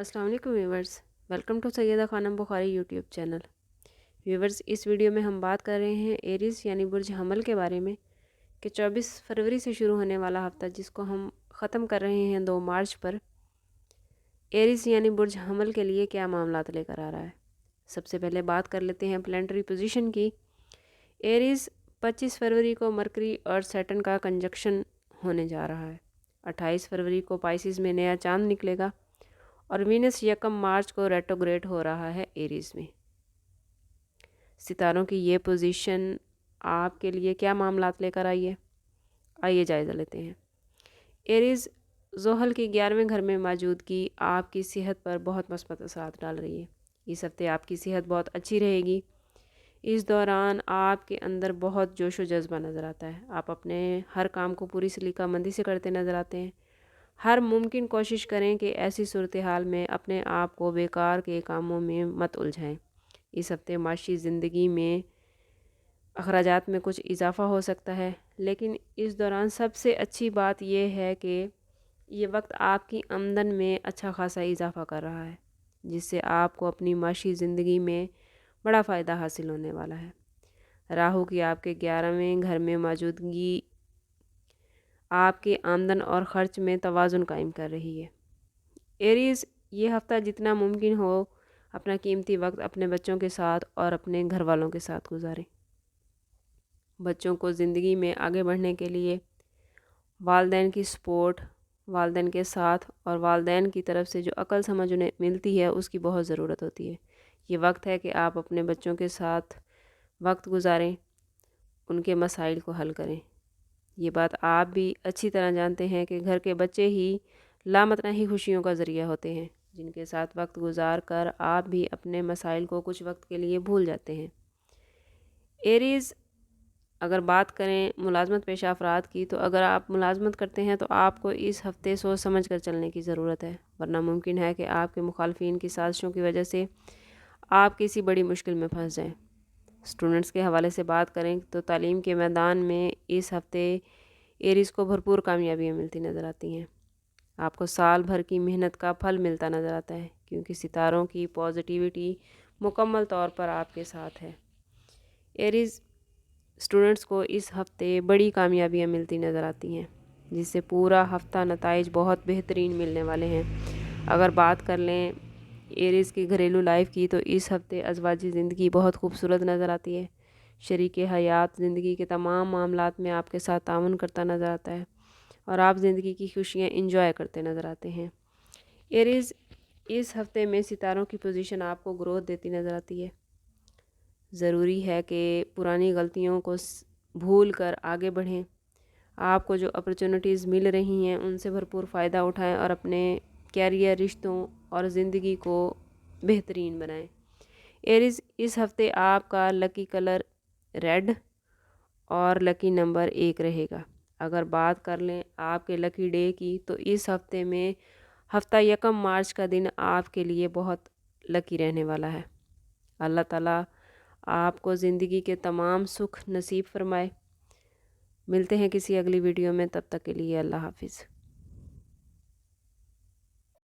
अस्सलाम वालेकुम viewers, welcome to Syeda Khanam Bukhari YouTube channel. Viewers, इस वीडियो में हम बात कर रहे हैं एरीज़ यानी बुर्ज हमल के बारे में कि 24 फरवरी से शुरू होने वाला हफ्ता जिसको हम ख़त्म कर रहे हैं 2 मार्च पर, एरीज़ यानी बुर्ज हमल के लिए क्या मामलात लेकर आ रहा है। सबसे पहले बात कर लेते हैं प्लानिटरी पोजीशन की। एरीज़ 25 फरवरी को मरकरी और सैटर्न का कंजक्शन होने जा रहा है। 28 फरवरी को पाइसिस में नया चांद निकलेगा और वीनस 1 मार्च को रेट्रोग्रेड हो रहा है एरीज़ में। सितारों की ये पोजीशन आपके लिए क्या मामलात लेकर आई है, आइए जायज़ा लेते हैं। एरीज़ ज़ोहल की 11वें घर में मौजूदगी आपकी सेहत पर बहुत मस्बत असरात डाल रही है। इस हफ्ते आपकी सेहत बहुत अच्छी रहेगी। इस दौरान आपके अंदर बहुत जोश व जज्बा नज़र आता है। आप अपने हर काम को पूरी सलीकामंदी से करते नज़र आते हैं। हर मुमकिन कोशिश करें कि ऐसी सूरत हाल में अपने आप को बेकार के कामों में मत उलझाएं। इस हफ्ते माशी ज़िंदगी में अखराजात में कुछ इजाफ़ा हो सकता है, लेकिन इस दौरान सबसे अच्छी बात यह है कि ये वक्त आपकी आमदन में अच्छा खासा इजाफ़ा कर रहा है, जिससे आपको अपनी माशी ज़िंदगी में बड़ा फ़ायदा हासिल होने वाला है। राहु की आपके 11वें घर में मौजूदगी आपके आमदन और ख़र्च में तवाज़ुन कायम कर रही है। एरीज़ ये हफ़्ता जितना मुमकिन हो अपना कीमती वक्त अपने बच्चों के साथ और अपने घर वालों के साथ गुजारें। बच्चों को ज़िंदगी में आगे बढ़ने के लिए वालदैन की सपोर्ट, वालदैन के साथ और वालदैन की तरफ से जो अक्ल समझ उन्हें मिलती है उसकी बहुत ज़रूरत होती है। ये वक्त है कि आप अपने बच्चों के साथ वक्त गुजारें, उनके मसाइल को हल करें। ये बात आप भी अच्छी तरह जानते हैं कि घर के बच्चे ही लामतनाही खुशियों का ज़रिया होते हैं, जिनके साथ वक्त गुजार कर आप भी अपने मसाइल को कुछ वक्त के लिए भूल जाते हैं। एरीज़ अगर बात करें मुलाजमत पेशा अफराद की, तो अगर आप मुलाजमत करते हैं तो आपको इस हफ़्ते सोच समझ कर चलने की ज़रूरत है, वरना मुमकिन है कि आपके मुखालफिन की साजिशों की वजह से आप किसी बड़ी मुश्किल में फंस जाएं। स्टूडेंट्स के हवाले से बात करें तो तालीम के मैदान में इस हफ़्ते एरीज़ को भरपूर कामयाबियाँ मिलती नज़र आती हैं। आपको साल भर की मेहनत का फल मिलता नज़र आता है, क्योंकि सितारों की पॉजिटिविटी मुकम्मल तौर पर आपके साथ है। एरीज़ स्टूडेंट्स को इस हफ़्ते बड़ी कामयाबियाँ मिलती नज़र आती हैं, जिससे पूरा हफ़्ता नताइज बहुत बेहतरीन मिलने वाले हैं। अगर बात कर लें एरीज़ की घरेलू लाइफ की, तो इस हफ़्ते अज़वाजी ज़िंदगी बहुत खूबसूरत नज़र आती है। शरीके हयात ज़िंदगी के तमाम मामलात में आपके साथ ताउन करता नज़र आता है और आप ज़िंदगी की खुशियाँ इंजॉय करते नज़र आते हैं। एरीज़ इस हफ़्ते में सितारों की पोजीशन आपको ग्रोथ देती नज़र आती है। ज़रूरी है कि पुरानी गलतियों को भूल कर आगे बढ़ें। आपको जो अपॉर्चुनिटीज़ मिल रही हैं उनसे भरपूर फ़ायदा उठाएं और अपने कैरियर, रिश्तों और ज़िंदगी को बेहतरीन बनाएं। एरीज़ इस हफ़्ते आपका लकी कलर रेड और लकी नंबर 1 रहेगा। अगर बात कर लें आपके लकी डे की, तो इस हफ़्ते में हफ़्ता 1 मार्च का दिन आपके लिए बहुत लकी रहने वाला है। अल्लाह ताला आपको ज़िंदगी के तमाम सुख नसीब फरमाए। मिलते हैं किसी अगली वीडियो में, तब तक के लिए अल्लाह हाफ़िज़।